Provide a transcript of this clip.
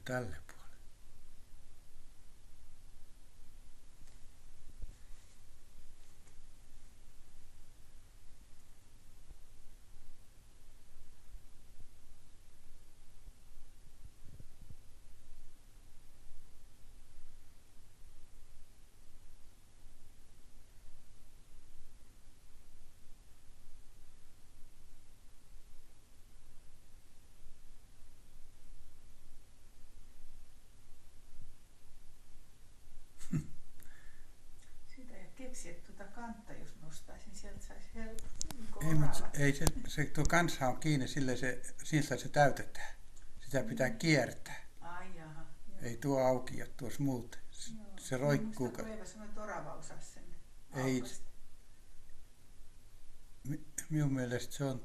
tälle puolelle. Siitä ei keksiä tuota kantta, jos nostaisin. Sieltä saisi Ei, mutta oravat. ei se tuo kanssa on kiinni, sillä se täytetään. Sitä pitää kiertää. Ai jaha. Ei tuo auki ole tuossa muuten. Se roikkuu. Muista, kun Eeva sanoi, että orava osasi sen Ei, aukaista. minun mielestä se on